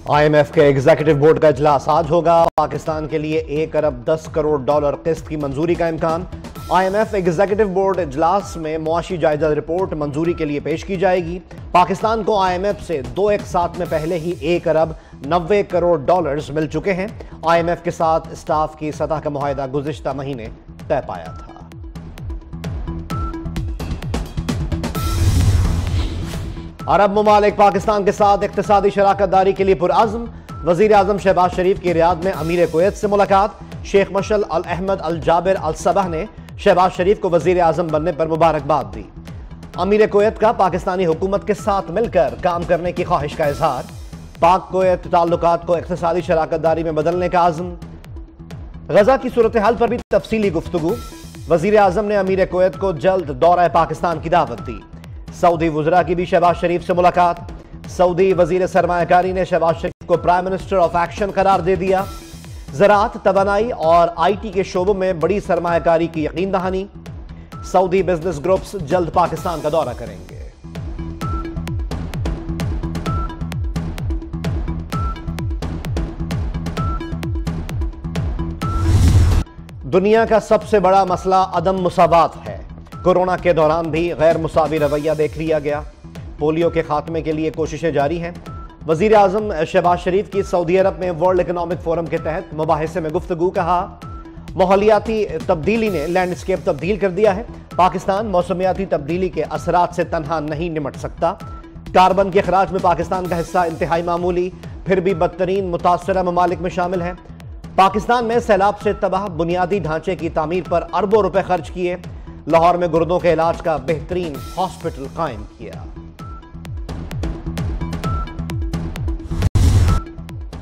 IMF के executive board का इजलास आज होगा। पाकिस्तान के लिए 1 अरब 10 करोड़ डॉलर किस्त की मंजूरी का इम्कान। IMF एग्जीक्यूटिव बोर्ड इजलास में मुआशी जायजा रिपोर्ट मंजूरी के लिए पेश की जाएगी। पाकिस्तान को IMF से 2 एक साथ में पहले ही 1 अरब 90 करोड़ डॉलर्स मिल चुके हैं। IMF के साथ स्टाफ की सतह का मुआहदा गुज़िश्ता महीने तय पाया था। अरब ममालिक पाकिस्तान के साथ इक्तिसादी शराकत दारी के लिए पुरअज़्म। वज़ीर आज़म शहबाज शरीफ की रियाद में अमीर कुवैत से मुलाकात। शेख मशल अल अहमद अल जाबिर अल सबह ने शहबाज शरीफ को वज़ीर आज़म बनने पर मुबारकबाद दी। अमीर कुवैत का पाकिस्तानी हुकूमत के साथ मिलकर काम करने की ख्वाहिश का इजहार। पाक कुवैत ताल्लुकात को इक्तिसादी शराकत दारी में बदलने का आज़म। गजा की सूरत हाल पर भी तफसीली गुफ्तगू। वज़ीर आज़म ने अमीर कुवैत को जल्द दौरा पाकिस्तान की दावत दी। सऊदी वज़रा की भी शहबाज शरीफ से मुलाकात। सऊदी वज़ीर सरमायाकारी ने शहबाज शरीफ को प्राइम मिनिस्टर ऑफ एक्शन करार दे दिया। ज़राअत, तवानाई और IT के शोबों में बड़ी सरमायाकारी की यकीन दहानी। सऊदी बिजनेस ग्रुप्स जल्द पाकिस्तान का दौरा करेंगे। दुनिया का सबसे बड़ा मसला अदम मुसावात है। कोरोना के दौरान भी गैर मुसावी रवैया देख लिया गया। पोलियो के खात्मे के लिए कोशिशें जारी हैं। वज़ीर आज़म शहबाज शरीफ की सऊदी अरब में वर्ल्ड इकनॉमिक फोरम के तहत मुबाहिसे में गुफ्तगू। कहा, माहौलियाती तब्दीली ने लैंडस्केप तब्दील कर दिया है। पाकिस्तान मौसमियाती तब्दीली के असरात से तनहा नहीं निमट सकता। कार्बन के अखराज में पाकिस्तान का हिस्सा इंतहाई मामूली, फिर भी बदतरीन मुतासरा ममालिक में शामिल है। पाकिस्तान में सैलाब से तबाह बुनियादी ढांचे की तामीर पर अरबों रुपए खर्च किए। लाहौर में गुर्दों के इलाज का बेहतरीन हॉस्पिटल कायम किया।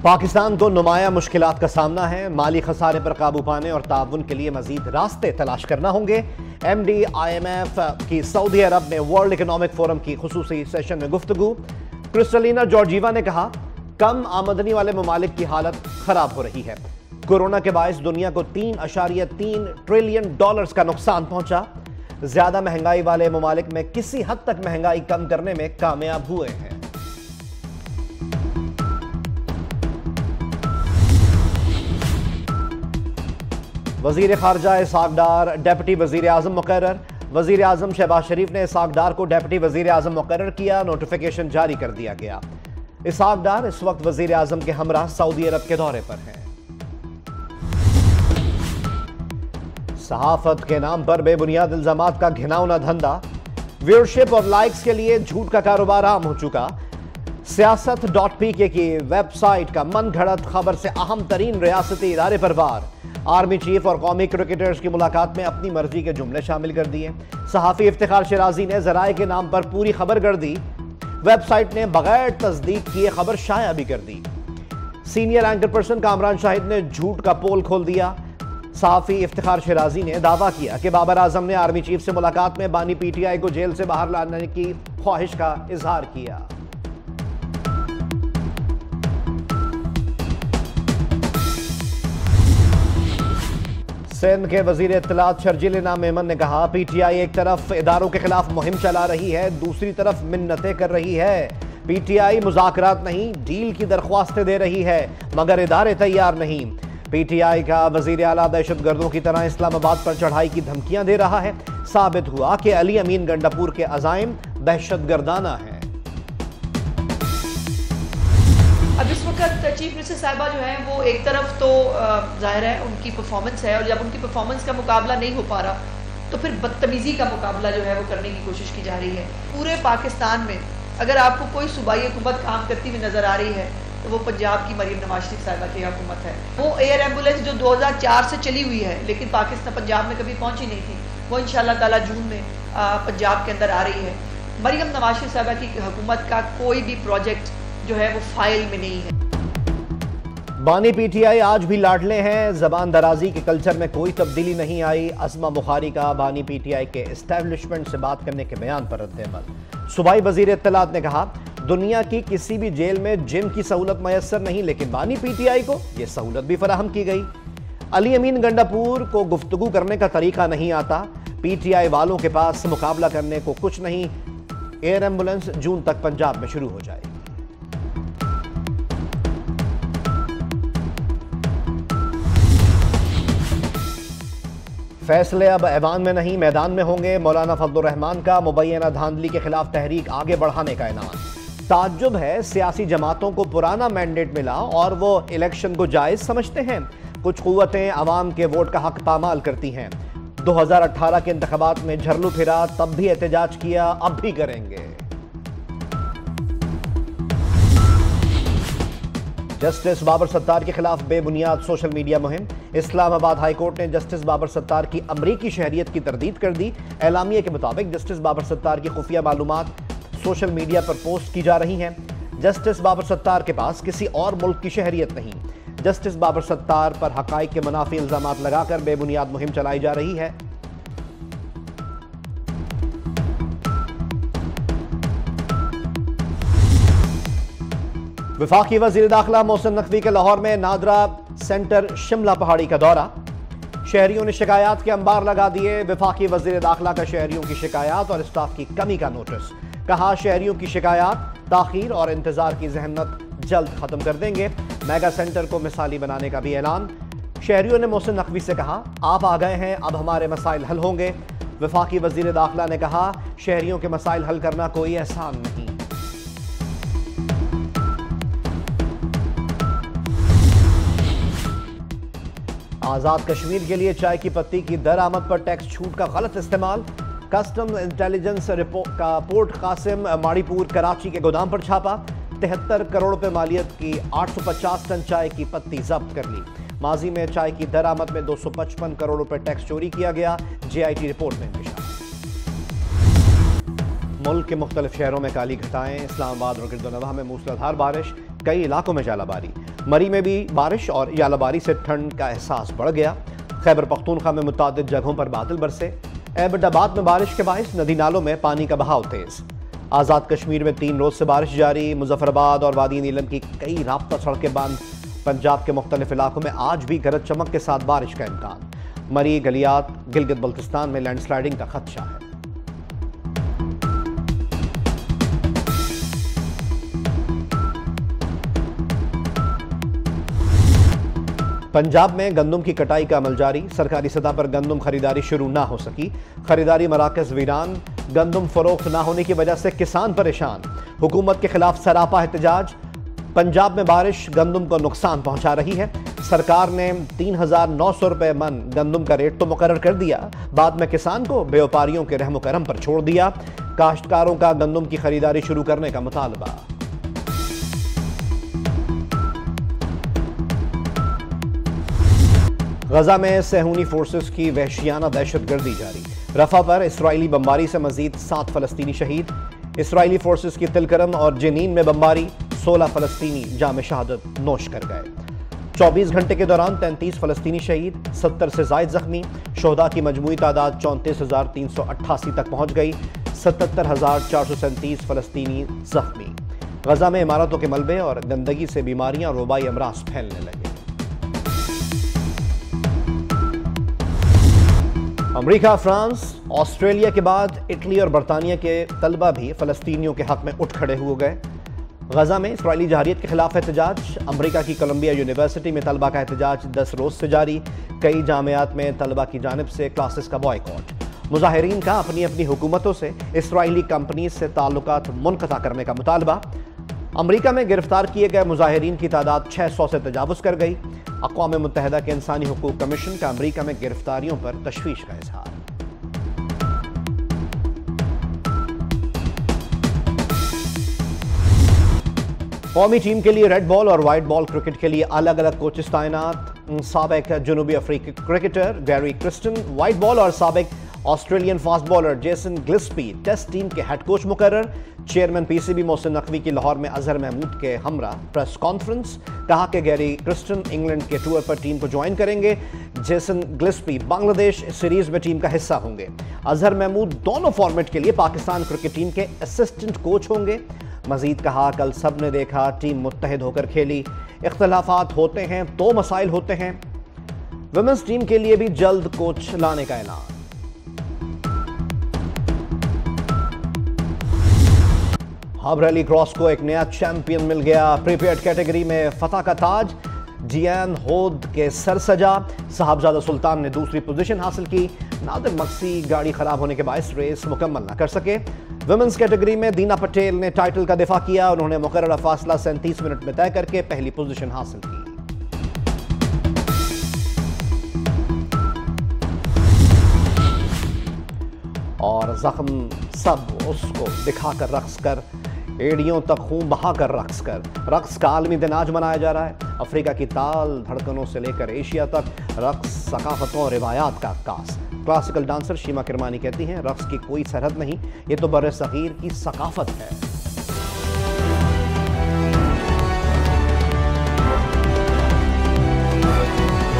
पाकिस्तान को नुमाया मुश्किलात का सामना है। माली खसारे पर काबू पाने और ताउन के लिए मजीद रास्ते तलाश करना होंगे। MD IMF की सऊदी अरब में वर्ल्ड इकनॉमिक फोरम की खुसूसी सेशन में गुफ्तगू। क्रिस्टलिना जॉर्जीवा ने कहा, कम आमदनी वाले ममालिक की हालत खराब हो रही है। कोरोना के बायस दुनिया को 3.3 ट्रिलियन डॉलर्स का नुकसान पहुंचा। ज्यादा महंगाई वाले ममालिक में किसी हद तक महंगाई कम करने में कामयाब हुए हैं। वजीर खारजा इसहाक डार डेप्यूटी वजीर आजम मुकर्रर। वजीर आजम शहबाज शरीफ ने इसहाक डार को डेप्यूटी वजीर आजम मुकर्रर किया। नोटिफिकेशन जारी कर दिया गया। इसहाक डार इस वक्त वजीर आजम के हमरा सऊदी अरब के दौरे पर हैं। सहाफत के नाम पर बेबुनियाद इल्जामात का घिनौना धंधा। व्यूअरशिप और लाइक्स के लिए झूठ का कारोबार आम हो चुका। सियासत.pk की वेबसाइट का मन घड़त खबर से अहम तरीन रियासती इदारे पर वार। आर्मी चीफ और कौमी क्रिकेटर्स की मुलाकात में अपनी मर्जी के जुमले शामिल कर दिए। सहाफी इफ्तिखार शिराजी ने जराए के नाम पर पूरी खबर कर दी। वेबसाइट ने बगैर तस्दीक किए खबर शाया भी कर दी। Senior anchor person Kamran Shahid ने झूठ का पोल खोल दिया। सहाफी इफ्तिखार शिराजी ने दावा किया कि बाबर आजम ने आर्मी चीफ से मुलाकात में बानी PTI को जेल से बाहर लाने की ख्वाहिश का इजहार किया। सिंध के वजीर इत्तलात शर्जील इनाम मेमन ने कहा, PTI एक तरफ इदारों के खिलाफ मुहिम चला रही है, दूसरी तरफ मिन्नतें कर रही है। PTI मुज़ाकरात नहीं, डील की दरख्वास्तें दे रही है, मगर इदारे तैयार नहीं। PTI का वजीर आला दहशतगर्दों की तरह इस्लामाबाद पर चढ़ाई की धमकियां दे रहा है। साबित हुआ कि अली अमीन गंडापुर के अज़ाइम दहशतगर्दाना हैं। अब इस वक्त चीफ मिनिस्टर साहिबा जो है वो एक तरफ तो जाहिर है उनकी परफॉर्मेंस है, और जब उनकी परफॉर्मेंस का मुकाबला नहीं हो पा रहा तो फिर बदतमीजी का मुकाबला जो है वो करने की कोशिश की जा रही है। पूरे पाकिस्तान में अगर आपको कोई सूबाई हुकूमत काम करती हुई नजर आ रही है तो वो पंजाब की मरीम नवाज शरीफ साहिबा की हुकूमत है। वो एयर एम्बुलेंस जो 2004 से चली हुई है लेकिन पाकिस्तान पंजाब में कभी पहुंची नहीं थी, वो इंशाल्लाह ताला जून में पंजाब के अंदर आ रही है। मरीम नवाज शरीफ साहिबा की हुकूमत का कोई भी प्रोजेक्ट जो है वो फाइल में नहीं है। बानी PTI आज भी लाडले हैं। जबान दराजी के कल्चर में कोई तब्दीली नहीं आई। अज़मा बुखारी का बानी PTI के एस्टेब्लिशमेंट से बात करने के बयान पर रद्द-ए-अमल। सूबाई वजीर इत्तलात ने कहा, दुनिया की किसी भी जेल में जिम की सहूलत मैसर नहीं, लेकिन बानी PTI को यह सहूलत भी फराहम की गई। अली अमीन गंडापुर को गुफ्तगू करने का तरीका नहीं आता। PTI वालों के पास मुकाबला करने को कुछ नहीं। एयर एम्बुलेंस जून तक पंजाब में शुरू हो जाएगी। फैसले अब ऐवान में नहीं मैदान में होंगे। मौलाना फजलुर रहमान का मुबैना धांधली के खिलाफ तहरीक आगे बढ़ाने का ऐलान। ताज्जुब है, सियासी जमातों को पुराना मैंडेट मिला और वो इलेक्शन को जायज समझते हैं। कुछ कुव्वतें अवाम के वोट का हक पामाल करती हैं। 2018 के इंतखाबात में झरलू फिरा, तब भी एहतजाज किया, अब भी करेंगे। जस्टिस बाबर सत्तार के खिलाफ बेबुनियाद सोशल मीडिया मुहिम। इस्लामाबाद हाईकोर्ट ने जस्टिस बाबर सत्तार की अमरीकी शहरियत की तरदीद कर दी। एलामिया के मुताबिक जस्टिस बाबर सत्तार की खुफिया मालूमात सोशल मीडिया पर पोस्ट की जा रही हैं। जस्टिस बाबर सत्तार के पास किसी और मुल्क की शहरियत नहीं। जस्टिस बाबर सत्तार पर हकाइक के मुनाफी इल्जामात लगाकर बेबुनियाद मुहिम चलाई जा रही है। वफाकी वजीर दाखिला मोहसिन नकवी के लाहौर में नादरा सेंटर शिमला पहाड़ी का दौरा। शहरियों ने शिकायत के अंबार लगा दिए। वफाकी वजीर दाखिला का शहरियों की शिकायत और स्टाफ की कमी का नोटिस। कहा, शहरियों की शिकायत, ताखीर और इंतजार की जहमत जल्द खत्म कर देंगे। मेगा सेंटर को मिसाली बनाने का भी ऐलान। शहरियों ने मोहसिन नकवी से कहा, आप आ गए हैं, अब हमारे मसाइल हल होंगे। वफाकी वजीर दाखिला ने कहा, शहरियों के मसाइल हल करना कोई आसान नहीं। आजाद कश्मीर के लिए चाय की पत्ती की दरआमद पर टैक्स छूट का गलत इस्तेमाल। कस्टम इंटेलिजेंस रिपोर्ट का पोर्ट कासिम माड़ीपुर कराची के गोदाम पर छापा। 73 करोड़ रुपए मालियत की 850 टन चाय की पत्ती जब्त कर ली। माजी में चाय की दरआमद में 255 करोड़ रुपए टैक्स चोरी किया गया। JIT रिपोर्ट में इंकशाफ। मुल्क के मुख्तलिफ शहरों में काली घटाएं। इस्लामाबाद और गिरदोनवाह में मूसलाधार बारिश, कई इलाकों में जालाबारी। मरी में भी बारिश और यालाबारी से ठंड का एहसास बढ़ गया। खैबर पख्तूनख्वा में मुतादिद जगहों पर बादल बरसे। एबटाबाद में बारिश के बायस नदी नालों में पानी का बहाव तेज। आज़ाद कश्मीर में 3 रोज से बारिश जारी। मुजफ्फराबाद और वादी नीलम की कई राब्ता सड़कें बंद। पंजाब के मुख्तलिफ इलाकों में आज भी गरज चमक के साथ बारिश का इम्कान। मरी, गलियात, गिलगित बल्तिस्तान में लैंडस्लाइडिंग का खदशा है। पंजाब में गंदम की कटाई का अमल जारी। सरकारी सतह पर गंदम खरीदारी शुरू ना हो सकी। खरीदारी मराकज वीरान। गंदम फरोख्त ना होने की वजह से किसान परेशान। हुकूमत के खिलाफ सरापा एहतजाज। पंजाब में बारिश गंदम को नुकसान पहुंचा रही है। सरकार ने 3900 रुपए मन गंदम का रेट तो मुकर्रर कर दिया, बाद में किसान को व्यापारियों के रहम करम पर छोड़ दिया। काश्तकारों का गंदम की खरीदारी शुरू करने का मुतालबा। गजा में सेहूनी फोर्सेस की वहशियाना दहशतगर्दी जारी। रफा पर इसराइली बमबारी से मजीद 7 फलस्तीनी शहीद। इसराइली फोर्सेस की तिलकरम और जेनीन में बमबारी, 16 फलस्तीनी जाम शहादत नोश कर गए। 24 घंटे के दौरान 33 फलस्तीनी शहीद, 70 से जायद जख्मी। शोहदा की मजमूई तादाद 34,388 तक पहुंच गई। 77,437 फलस्तीनी जख्मी। गजा में इमारतों के मलबे और गंदगी से बीमारियां और वबाई अमराज फैलने लगे। अमेरिका, फ्रांस, ऑस्ट्रेलिया के बाद इटली और बरतानिया के तलबा भी फलस्तीनियों के हक में उठ खड़े हो गए। गजा में इसराइली जहारियत के खिलाफ एहतजाज। अमेरिका की कोलंबिया यूनिवर्सिटी में तलबा का एहतजाज 10 रोज से जारी। कई जामियात में तलबा की जानिब से क्लासेस का बॉयकॉट। मुजाहिरीन का अपनी अपनी हुकूमतों से इसराइली कंपनीज से ताल्लुकात मुनक़ता करने का मुतालबा। अमेरिका में गिरफ्तार किए गए मुजाहिरीन की तादाद 600 से तजावुज़ कर गई। अक़वाम मुत्तहिदा के इंसानी हुकूक कमीशन का अमेरिका में गिरफ्तारियों पर तशवीश का इजहार। कौमी टीम के लिए रेड बॉल और वाइट बॉल क्रिकेट के लिए अलग अलग कोचेस तैनात। साबिक जनूबी अफ्रीकी cricketer Gary Kirsten white ball और साबिक Australian fast bowler Jason Gillespie test team के हेड कोच मुकर्रर। चेयरमैन PCB मोहसिन नकवी की लाहौर में अजहर महमूद के हमरा प्रेस कॉन्फ्रेंस। कहा कि गैरी क्रिस्टन इंग्लैंड के टूर पर टीम को ज्वाइन करेंगे। जेसन गिल्स्पी बांग्लादेश सीरीज में टीम का हिस्सा होंगे। अजहर महमूद दोनों फॉर्मेट के लिए पाकिस्तान क्रिकेट टीम के असिस्टेंट कोच होंगे। मजीद कहा, कल सब ने देखा टीम मुत्तहिद होकर खेली। इख्तलाफात होते हैं तो मसाइल होते हैं। वुमेन्स टीम के लिए भी जल्द कोच लाने का ऐलान। हब रैली क्रॉस को एक नया चैंपियन मिल गया। प्रीपेड कैटेगरी में फतह का ताज। जियान होद के सर सजा। साहबजादा सुल्तान ने दूसरी पोजीशन हासिल की। नादिर मक्सी गाड़ी खराब होने के बायस रेस मुकम्मल न कर सके। वुमेन्स कैटेगरी में दीना पटेल ने टाइटल का दिफा किया। उन्होंने मुकर्ररा फासला 37 मिनट में तय करके पहली पोजीशन हासिल की। और जख्म सब उसको दिखाकर रक्स कर, एड़ियों तक खून बहाकर रक्स का आलमी दिन आज मनाया जा रहा है। अफ्रीका की ताल धड़कनों से लेकर एशिया तक रक्स सकाफतों और रिवायात का अक्कास। क्लासिकल डांसर शीमा किरमानी कहती हैं, रक्स की कोई सरहद नहीं, ये तो बर्र सगीर की सकाफत है।